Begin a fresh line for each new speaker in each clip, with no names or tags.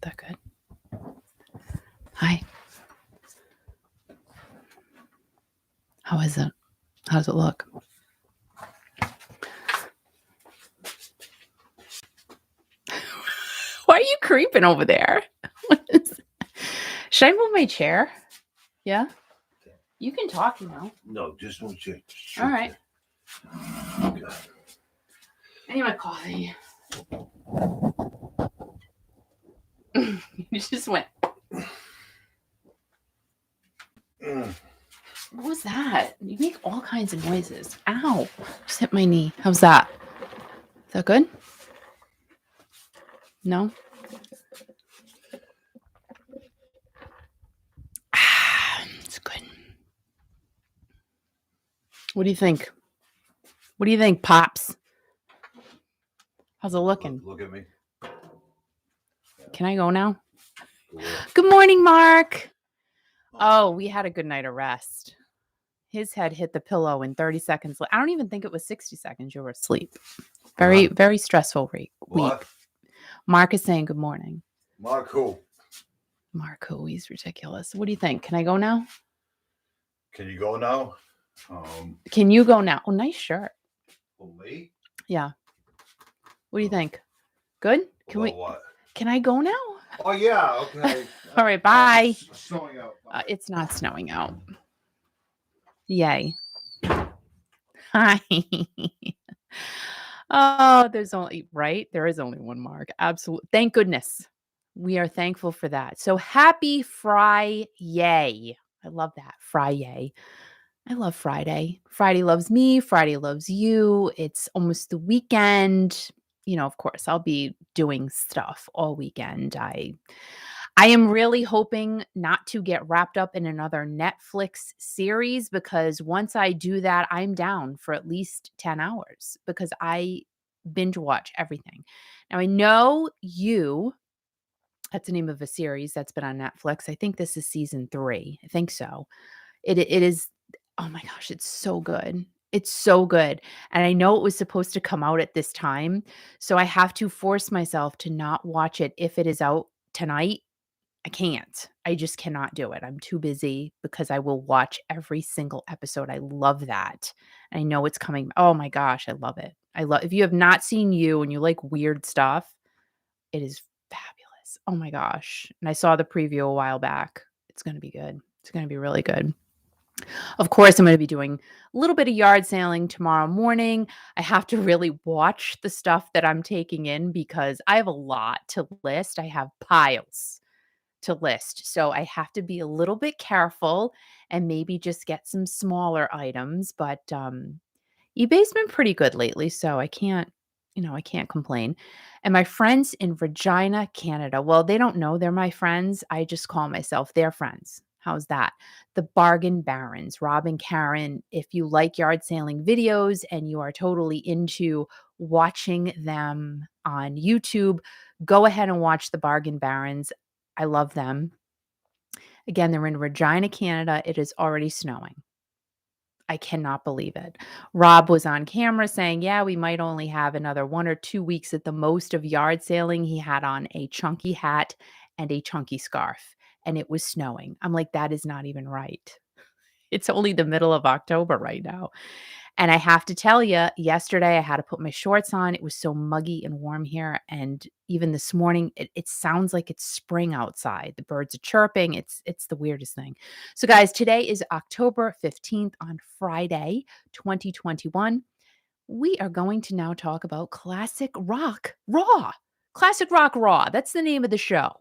that good. Hi. How is it? How does it look? Why are you creeping over there? Should I move my chair? Yeah? You can talk,
No, just one chair.
All right.
Okay.
I need my coffee. You just went. What was that? You make all kinds of noises. Ow. Just hit my knee. How's that? Is that good? No? It's good. What do you think? What do you think, Pops? How's it looking?
Look at me.
Can I go now?
Yeah.
Good morning, Mark. Oh, we had a good night of rest. His head hit the pillow in 30 seconds. I don't even think it was 60 seconds. You were asleep. Very, very stressful week.
What?
Mark is saying good morning.
Mark who?
Mark who? He's ridiculous. What do you think? Can I go now?
Can you go now?
Can you go now? Oh, nice shirt.
For me?
Yeah. What do you think? Good? Can we?
What?
Can I go now?
Oh yeah. Okay.
All right. Bye.
It's snowing out.
It's not snowing out. Yay. Hi. Oh, there's only, right? There is only one Mark. Absolutely. Thank goodness. We are thankful for that. So happy Friday. I love that. Friday. I love Friday. Friday loves me. Friday loves you. It's almost the weekend. Of course, I'll be doing stuff all weekend. I am really hoping not to get wrapped up in another Netflix series, because once I do that, I'm down for at least 10 hours because I binge watch everything. Now, I know that's the name of a series that's been on Netflix. I think this is season 3. I think so. It is, oh my gosh, it's so good. It's so good. And I know it was supposed to come out at this time, so I have to force myself to not watch it if it is out tonight. I can't. I just cannot do it. I'm too busy because I will watch every single episode. I love that. I know it's coming. Oh my gosh, I love it. If you have not seen You and you like weird stuff, it is fabulous. Oh my gosh. And I saw the preview a while back. It's going to be good. It's going to be really good. Of course, I'm going to be doing a little bit of yard sailing tomorrow morning. I have to really watch the stuff that I'm taking in because I have a lot to list. I have piles to list. So I have to be a little bit careful and maybe just get some smaller items. But eBay's been pretty good lately, so I can't complain. And my friends in Regina, Canada, well, they don't know they're my friends. I just call myself their friends. How's that? The Bargain Barons, Rob and Karen. If you like yard sailing videos and you are totally into watching them on YouTube, go ahead and watch the Bargain Barons. I love them. Again, they're in Regina, Canada. It is already snowing. I cannot believe it. Rob was on camera saying, yeah, we might only have another 1 or 2 weeks at the most of yard sailing. He had on a chunky hat and a chunky scarf, and it was snowing. I'm like, that is not even right. It's only the middle of October right now. And I have to tell you, yesterday I had to put my shorts on. It was so muggy and warm here. And even this morning, it sounds like it's spring outside. The birds are chirping. It's the weirdest thing. So guys, today is October 15th on Friday, 2021. We are going to now talk about Classic Rock Raw. Classic Rock Raw. That's the name of the show.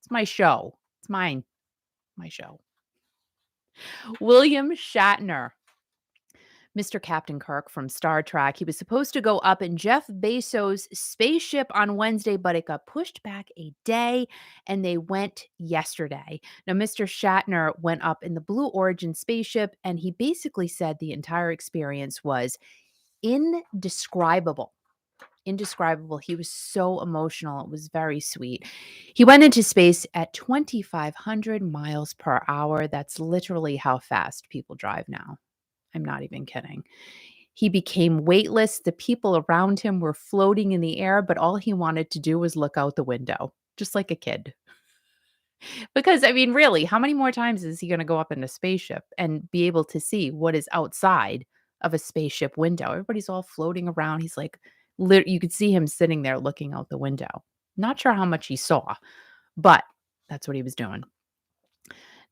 It's my show. It's mine. My show. William Shatner, Mr. Captain Kirk from Star Trek. He was supposed to go up in Jeff Bezos' spaceship on Wednesday, but it got pushed back a day, and they went yesterday. Now, Mr. Shatner went up in the Blue Origin spaceship, and he basically said the entire experience was indescribable. Indescribable. He was so emotional. It was very sweet. He went into space at 2,500 miles per hour. That's literally how fast people drive now. I'm not even kidding. He became weightless. The people around him were floating in the air, but all he wanted to do was look out the window. just like a kid. Because, I mean, really, how many more times is he gonna go up in a spaceship and be able to see what is outside of a spaceship window? Everybody's all floating around. He's like, you could see him sitting there looking out the window. Not sure how much he saw, but that's what he was doing.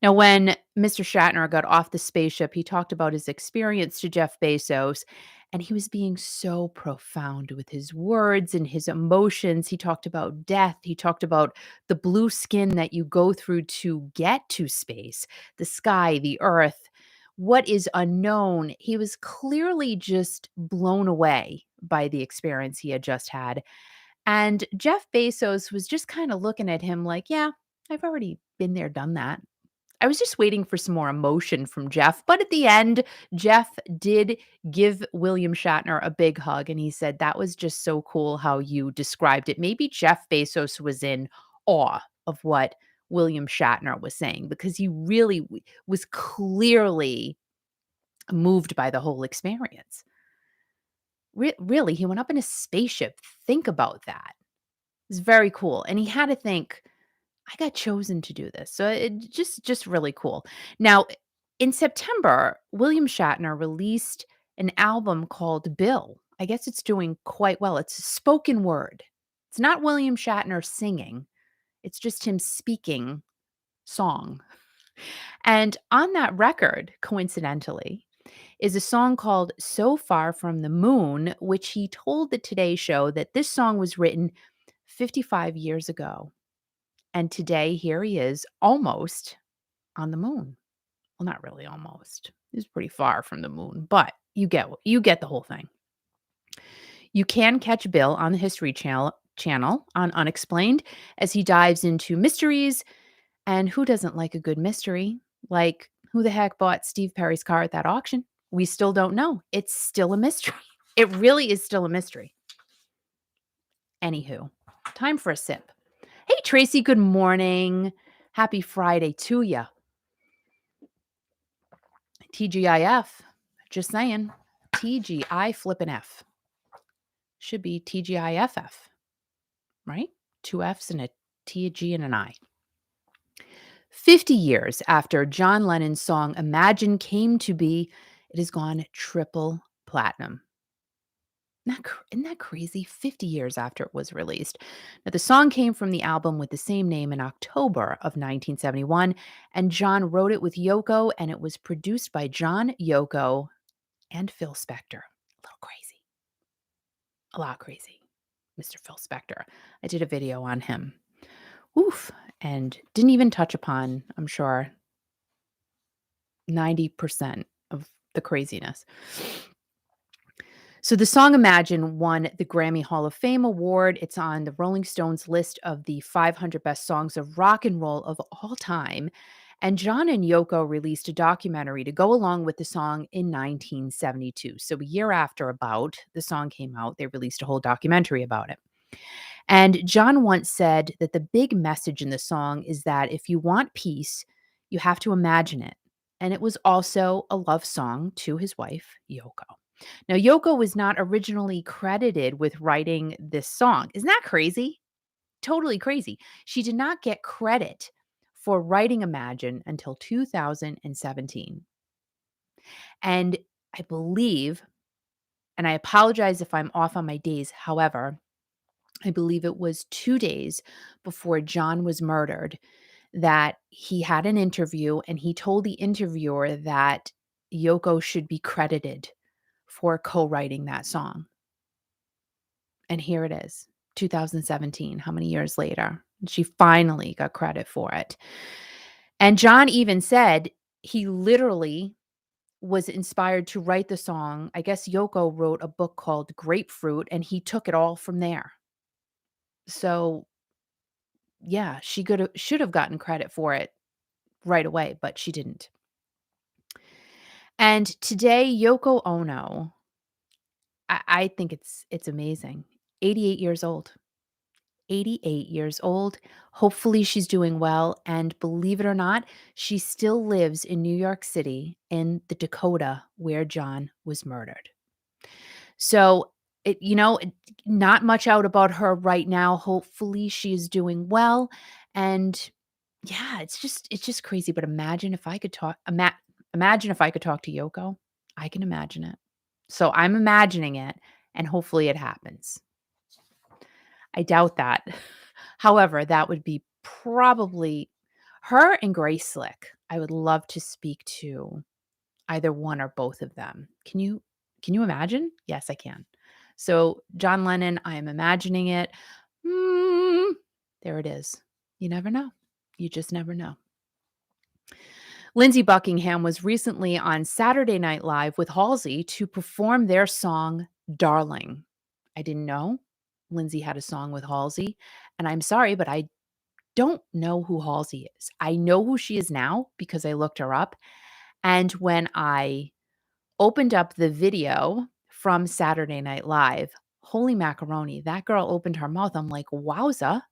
Now, when Mr. Shatner got off the spaceship, he talked about his experience to Jeff Bezos, and he was being so profound with his words and his emotions. He talked about death. He talked about the blue skin that you go through to get to space, the sky, the earth, what is unknown. He was clearly just blown away by the experience he had just had. And Jeff Bezos was just kind of looking at him like, yeah, I've already been there, done that. I was just waiting for some more emotion from Jeff, but at the end, Jeff did give William Shatner a big hug, and he said, "That was just so cool how you described it." Maybe Jeff Bezos was in awe of what William Shatner was saying because he really was clearly moved by the whole experience. Really, he went up in a spaceship. Think about that. It's very cool, and he had to think, I got chosen to do this. So it just really cool. Now, in September, William Shatner released an album called Bill. I guess it's doing quite well. It's spoken word. It's not William Shatner singing. It's just him speaking song. And on that record, coincidentally, is a song called So Far from the Moon, which he told the Today Show that this song was written 55 years ago. And today, here he is almost on the moon. Well, not really almost. He's pretty far from the moon, but you get the whole thing. You can catch Bill on the History channel on Unexplained as he dives into mysteries. And who doesn't like a good mystery? Like, who the heck bought Steve Perry's car at that auction? We still don't know. It's still a mystery. It really is still a mystery. Anywho, time for a sip. Hey, Tracy, good morning. Happy Friday to you. TGIF. Just saying. TGI flippin' F. Should be TGIFF, right? Two F's and a T, a G, and an I. 50 years after John Lennon's song Imagine came to be, it has gone triple platinum. Isn't that crazy? 50 years after it was released. Now, the song came from the album with the same name in October of 1971, and John wrote it with Yoko, and it was produced by John, Yoko, and Phil Spector. A little crazy. A lot crazy. Mr. Phil Spector. I did a video on him. Oof. And didn't even touch upon, I'm sure, 90% of the craziness. So the song Imagine won the Grammy Hall of Fame award. It's on the Rolling Stones list of the 500 best songs of rock and roll of all time. And John and Yoko released a documentary to go along with the song in 1972. So a year after about the song came out, they released a whole documentary about it. And John once said that the big message in the song is that if you want peace, you have to imagine it. And it was also a love song to his wife, Yoko. Now, Yoko was not originally credited with writing this song. Isn't that crazy? Totally crazy. She did not get credit for writing Imagine until 2017. And I believe, and I apologize if I'm off on my days, however, I believe it was 2 days before John was murdered that he had an interview and he told the interviewer that Yoko should be credited for co-writing that song. And here it is, 2017, how many years later? She finally got credit for it. And John even said he literally was inspired to write the song. I guess Yoko wrote a book called Grapefruit, and he took it all from there. So, yeah, she should have gotten credit for it right away, but she didn't. And today, Yoko Ono, I think it's amazing. 88 years old. 88 years old. Hopefully she's doing well. And believe it or not, she still lives in New York City in the Dakota where John was murdered. So not much out about her right now. Hopefully, she is doing well, and yeah, it's just crazy, but imagine if I could talk to Yoko. I can imagine it. So, I'm imagining it, and hopefully it happens. I doubt that. However, that would be probably her and Grace Slick. I would love to speak to either one or both of them. Can you imagine? Yes, I can. So, John Lennon, I am imagining it. Mm, there it is. You never know. You just never know. Lindsey Buckingham was recently on Saturday Night Live with Halsey to perform their song Darling. I didn't know Lindsey had a song with Halsey, and I'm sorry, but I don't know who Halsey is. I know who she is now because I looked her up, and when I opened up the video from Saturday Night Live, holy macaroni, that girl opened her mouth. I'm like, "Wowza,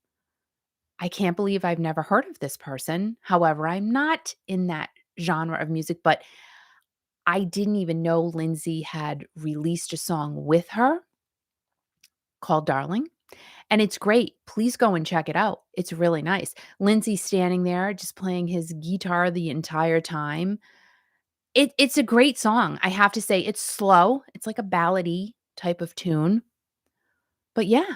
I can't believe I've never heard of this person." However, I'm not in that genre of music, but I didn't even know Lindsay had released a song with her called Darling, and it's great. Please go and check it out. It's really nice. Lindsay's standing there just playing his guitar the entire time. It's a great song. I have to say it's slow. It's like a ballady type of tune. But yeah,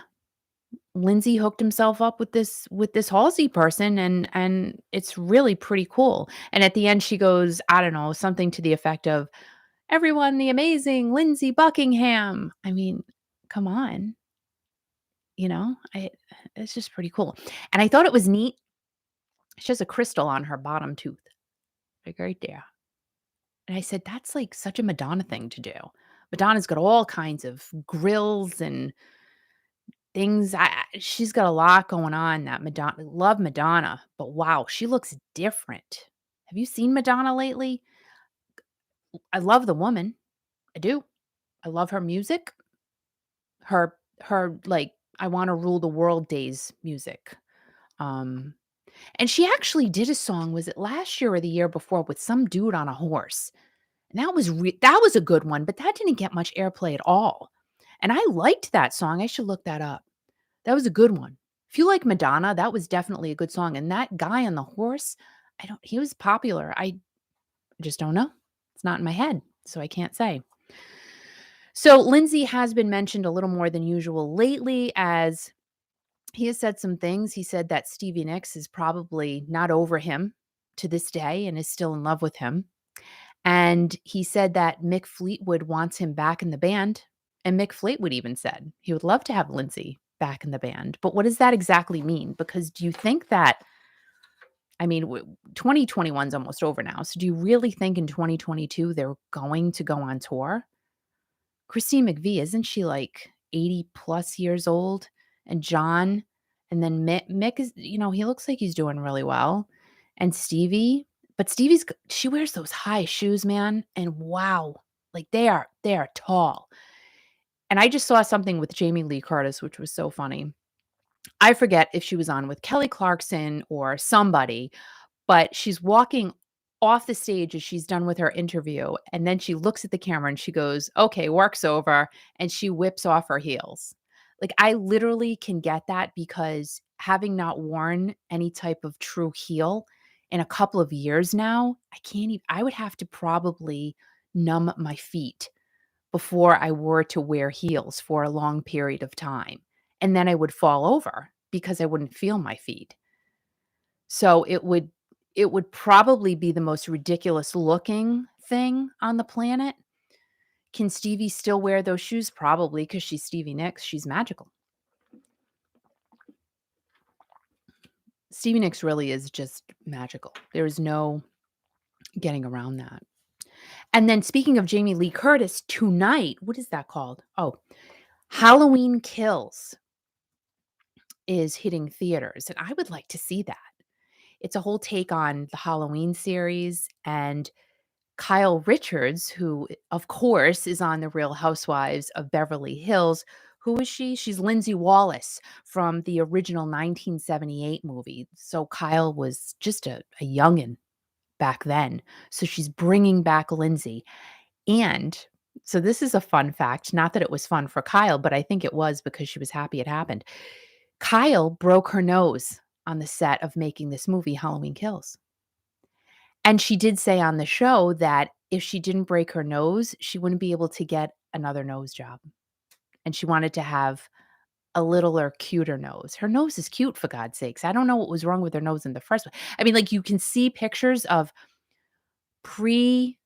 Lindsay hooked himself up with this Halsey person, and it's really pretty cool. And at the end she goes, I don't know, something to the effect of everyone the amazing Lindsey Buckingham. I mean, come on, it's just pretty cool. And I thought it was neat. She has a crystal on her bottom tooth, like right there. And I said, that's like such a Madonna thing to do. Madonna's got all kinds of grills and things. She's got a lot going on. That Madonna, love Madonna, but wow, she looks different. Have you seen Madonna lately? I love the woman. I do. I love her music. Her like I want to rule the world days music. Um and she actually did a song, was it last year or the year before, with some dude on a horse? And that was a good one, but that didn't get much airplay at all. And I liked that song. I should look that up. That was a good one. If you like Madonna, that was definitely a good song. And that guy on the horse, he was popular. I just don't know. It's not in my head, so I can't say. So Lindsay has been mentioned a little more than usual lately, as he has said some things. He said that Stevie Nicks is probably not over him to this day and is still in love with him. And he said that Mick Fleetwood wants him back in the band. And Mick Fleetwood even said he would love to have Lindsay back in the band. But what does that exactly mean? Because do you think that, I mean, 2021 is almost over now. So do you really think in 2022 they're going to go on tour? Christine McVie, isn't she like 80 plus years old? And John, and then Mick is, he looks like he's doing really well. And Stevie, but she wears those high shoes, man. And wow, like they are tall. And I just saw something with Jamie Lee Curtis, which was so funny. I forget if she was on with Kelly Clarkson or somebody, but she's walking off the stage as she's done with her interview, and then she looks at the camera and she goes, "Okay, work's over," and she whips off her heels. Like, I literally can get that because having not worn any type of true heel in a couple of years now, I would have to probably numb my feet before I were to wear heels for a long period of time, and then I would fall over because I wouldn't feel my feet. So it would probably be the most ridiculous looking thing on the planet. Can Stevie still wear those shoes? Probably, because she's Stevie Nicks. She's magical. Stevie Nicks really is just magical. There is no getting around that. And then speaking of Jamie Lee Curtis, tonight, what is that called? Oh, Halloween Kills is hitting theaters, and I would like to see that. It's a whole take on the Halloween series, and Kyle Richards, who, of course, is on The Real Housewives of Beverly Hills. Who is she? She's Lindsay Wallace from the original 1978 movie. So Kyle was just a youngin' back then. So she's bringing back Lindsay. And So this is a fun fact. Not that it was fun for Kyle, but I think it was because she was happy it happened. Kyle broke her nose on the set of making this movie, Halloween Kills. And she did say on the show that if she didn't break her nose, she wouldn't be able to get another nose job. And she wanted to have a littler, cuter nose. Her nose is cute, for God's sakes. I don't know what was wrong with her nose in the first place. I mean, like, you can see pictures of pre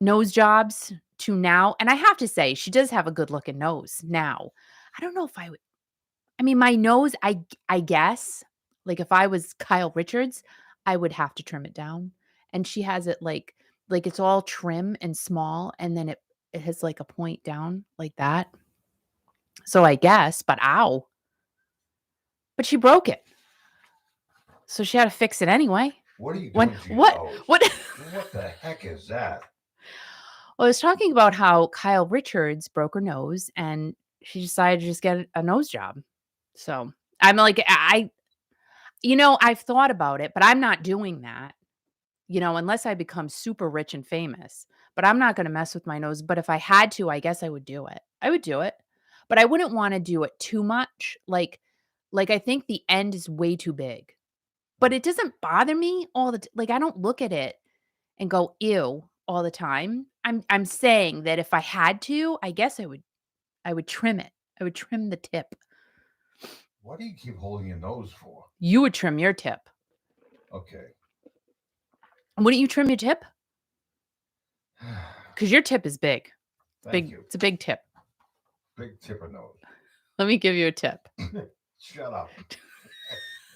nose jobs to now, and I have to say, she does have a good looking nose now. I don't know if I would. I mean, my nose, I guess, like, if I was Kyle Richards, I would have to trim it down, and she has it, like, it's all trim and small, and then it has, like, a point down like that. So I guess, but ow. But she broke it, so she had to fix it anyway.
What are you
When
doing to your
what
nose?
what
What the heck is that?
Well, I was talking about how Kyle Richards broke her nose, and she decided to just get a nose job. So, I'm like, I've thought about it, but I'm not doing that, unless I become super rich and famous. But I'm not gonna mess with my nose, but if I had to, I guess I would do it. I would do it, but I wouldn't wanna do it too much, I think the end is way too big, but it doesn't bother me all the like, I don't look at it and go, "Ew," all the time. I'm saying that if I had to, I guess I would trim it. I would trim the tip.
What do you keep holding your nose for?
You would trim your tip.
Okay.
Wouldn't you trim your tip? Because your tip is big.
Thank you.
It's a big tip.
Big tipper nose.
Let me give you a tip.
Shut up.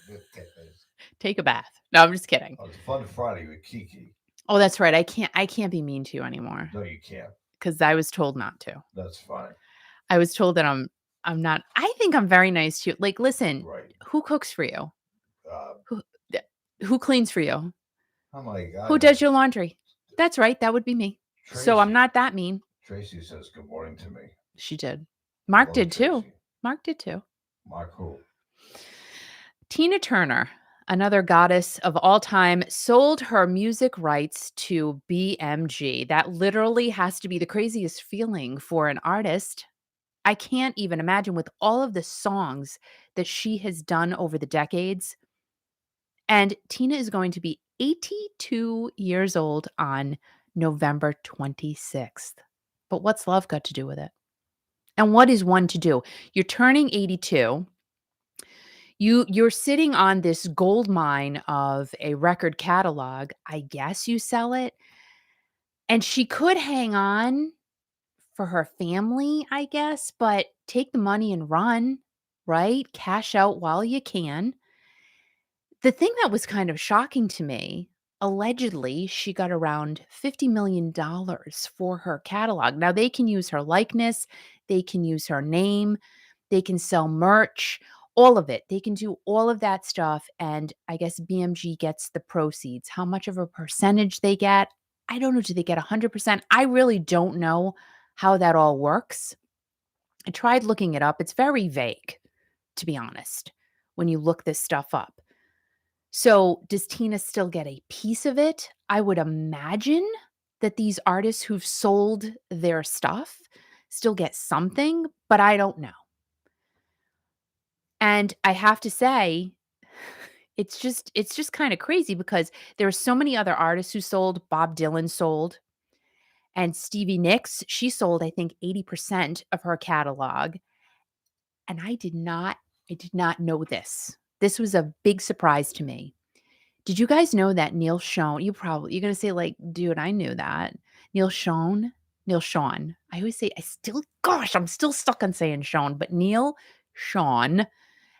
This tip is.
Take a bath. No, I'm just kidding.
Oh, it's Fun Friday with Kiki.
Oh, that's right. I can't be mean to you anymore
No, you can't.
because I was told not to.
That's fine.
I was told that I'm not. I think I'm very nice to you. Like, listen,
Right.
who cooks for you?
Uh,
Who who cleans for you?
oh my God.
Who does your laundry? That's right. That would be me. So I'm
Tracy.
not that mean.
Tracy says good morning to me.
She did. Mark
Hello,
did too.
Tracy.
Mark did too.
Mark who?
Tina Turner, another goddess of all time, sold her music rights to BMG. That literally has to be the craziest feeling for an artist. I can't even imagine with all of the songs that she has done over the decades. And Tina is going to be 82 years old on November 26th. But what's love got to do with it? And what is one to do? You're turning 82. You're sitting on this gold mine of a record catalog. I guess you sell it. And she could hang on for her family, I guess, but take the money and run, right? Cash out while you can. The thing that was kind of shocking to me, allegedly, she got around $50 million for her catalog. Now, they can use her likeness, they can use her name, they can sell merch, all of it. They can do all of that stuff. And I guess BMG gets the proceeds. How much of a percentage they get, I don't know. Do they get 100%? I really don't know how that all works. I tried looking it up. It's very vague, to be honest, when you look this stuff up. So, does Tina still get a piece of it? I would imagine that these artists who've sold their stuff still get something, but I don't know. And I have to say, it's just kind of crazy because there are so many other artists who sold. Bob Dylan sold, and Stevie Nicks, she sold I think 80% of her catalog. And I did not know this. This was a big surprise to me. Did you guys know that Neil Schon, you're gonna say, like, dude, I knew that. Neil Schon. I always say, I'm still stuck on saying Sean, but Neil Schon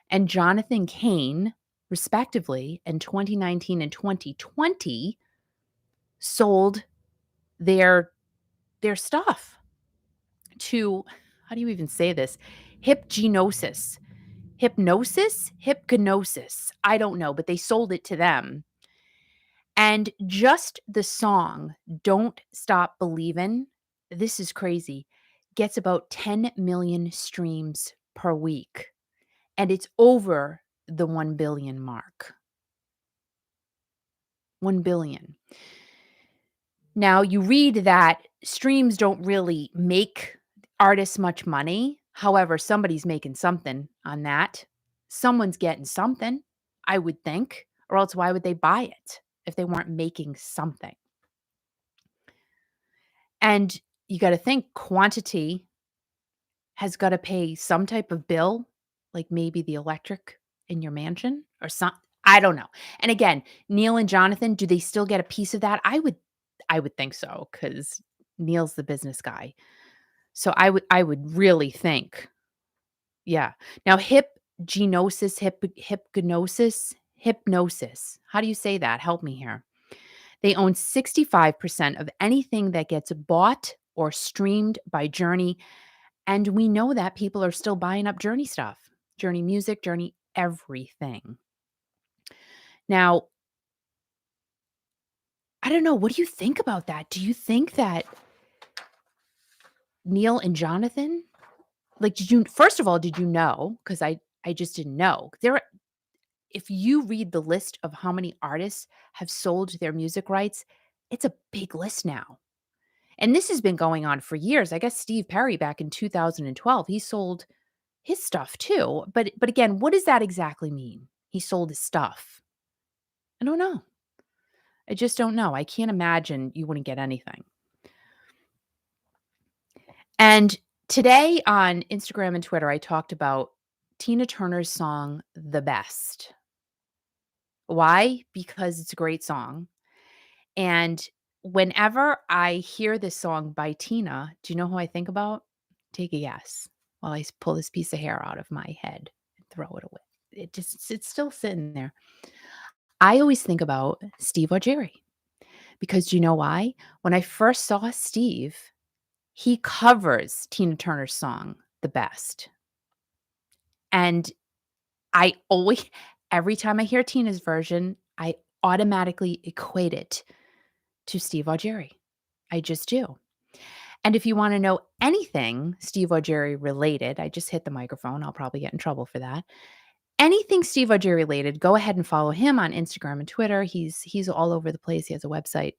and Jonathan Cain, respectively, in 2019 and 2020, sold their stuff to, how do you even say this? Hypnosis. Hypnosis? I don't know, but they sold it to them. And just the song, Don't Stop Believin', this is crazy, gets about 10 million streams per week. And it's over the 1 billion mark. 1 billion. Now, you read that streams don't really make artists much money. However, somebody's making something on that. Someone's getting something, I would think, or else why would they buy it if they weren't making something? And you got to think quantity has got to pay some type of bill, like maybe the electric in your mansion or some I don't know. And again, Neil and Jonathan, do they still get a piece of that? I would think so cuz Neil's the business guy. So I would really think. Yeah. Now hypnosis. How do you say that? Help me here. They own 65% of anything that gets bought or streamed by Journey, and we know that people are still buying up Journey stuff. Journey music, Journey everything. Now, I don't know, what do you think about that? Do you think that Neil and Jonathan, like, did you first of all, did you know? Because I just didn't know. If you read the list of how many artists have sold their music rights, it's a big list now. And this has been going on for years. I guess Steve Perry back in 2012, he sold his stuff too. But again, what does that exactly mean? He sold his stuff. I don't know. I just don't know. I can't imagine you wouldn't get anything. And today on Instagram and Twitter, I talked about Tina Turner's song, The Best. Why? Because it's a great song. And whenever I hear this song by Tina, do you know who I think about? Take a guess while I pull this piece of hair out of my head and throw it away. It's still sitting there. I always think about Steve Augeri because do you know why? When I first saw Steve, he covers Tina Turner's song, The Best. And I always, every time I hear Tina's version, I automatically equate it to Steve Augeri. I just do. And if you want to know anything Steve Augeri related, I just hit the microphone. I'll probably get in trouble for that. Anything Steve Augeri related, go ahead and follow him on Instagram and Twitter. He's all over the place. He has a website,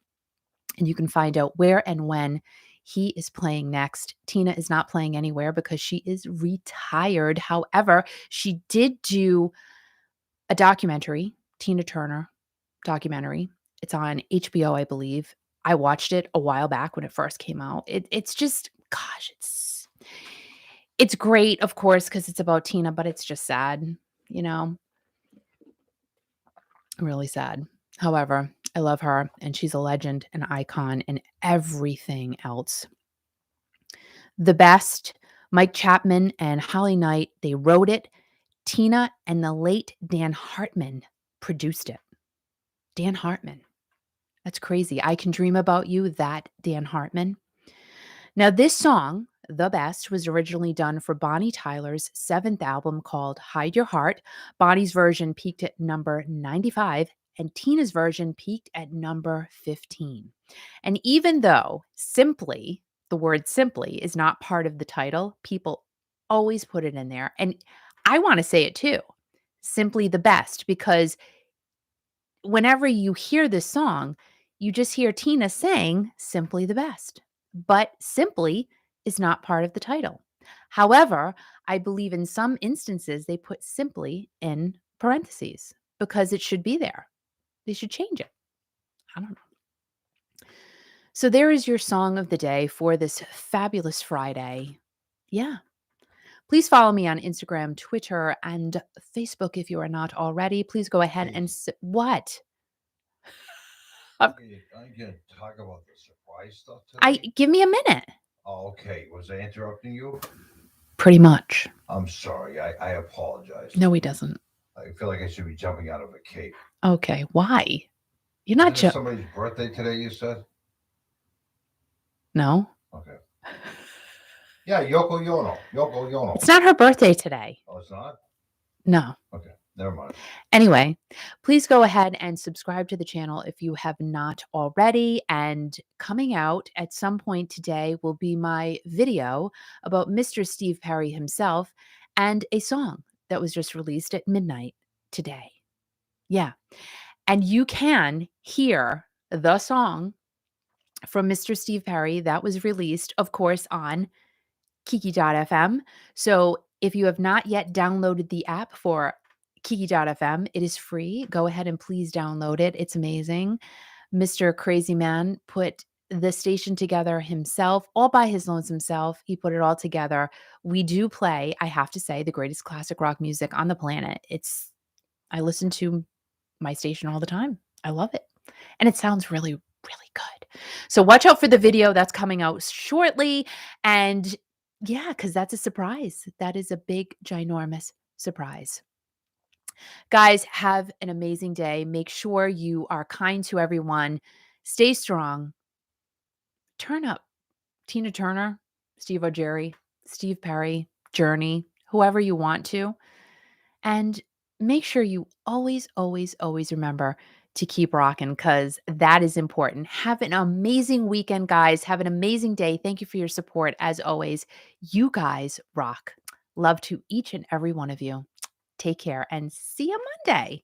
and you can find out where and when he is playing next. Tina is not playing anywhere because she is retired. However, she did do a documentary, Tina Turner documentary. It's on HBO, I believe. I watched it a while back when it first came out. It's just, gosh, it's great, of course, because it's about Tina, but it's just sad, you know, really sad. However, I love her, and she's a legend, an icon, and everything else. The Best, Mike Chapman and Holly Knight, they wrote it. Tina and the late Dan Hartman produced it. Dan Hartman. That's crazy. I Can Dream About You, that Dan Hartman. Now, this song, The Best, was originally done for Bonnie Tyler's seventh album called Hide Your Heart. Bonnie's version peaked at number 95, and Tina's version peaked at number 15. And even though simply, the word simply, is not part of the title, people always put it in there. And I want to say it too, simply the best, because whenever you hear this song, you just hear Tina saying simply the best. But simply is not part of the title. However, I believe in some instances they put simply in parentheses because it should be there. They should change it. I don't know. So there is your song of the day for this fabulous Friday. Yeah. Please follow me on Instagram, Twitter, and Facebook if you are not already. Please go ahead and what?
Are you going to talk about the surprise stuff
I
today?
give me a minute.
Oh, okay. Was I interrupting you?
Pretty much.
I'm sorry. I apologize.
No, he doesn't.
I feel like I should be jumping out of a cape.
Okay, why? You're not
Isn't it somebody's birthday today, you said?
No.
Okay. Yeah, Yoko Yono. Yoko Yono.
It's not her birthday today.
Oh, it's not?
No.
Okay. Never mind.
Anyway, please go ahead and subscribe to the channel if you have not already. And coming out at some point today will be my video about Mr. Steve Perry himself and a song that was just released at midnight today. Yeah. And you can hear the song from Mr. Steve Perry that was released, of course, on Kiki.fm. So if you have not yet downloaded the app for Kiki.fm, it is free. Go ahead and please download it. It's amazing. Mr. Crazy Man put the station together himself, all by his lonesome self. He put it all together. We do play, I have to say, the greatest classic rock music on the planet. I listen to my station all the time. I love it. And it sounds really, really good. So watch out for the video that's coming out shortly. And yeah, because that's a surprise. That is a big, ginormous surprise. Guys, have an amazing day. Make sure you are kind to everyone. Stay strong. Turn up. Tina Turner, Steve O'Jerry, Steve Perry, Journey, whoever you want to. And make sure you always, always, always remember to keep rocking because that is important. Have an amazing weekend, guys. Have an amazing day. Thank you for your support. As always, you guys rock. Love to each and every one of you. Take care and see you Monday.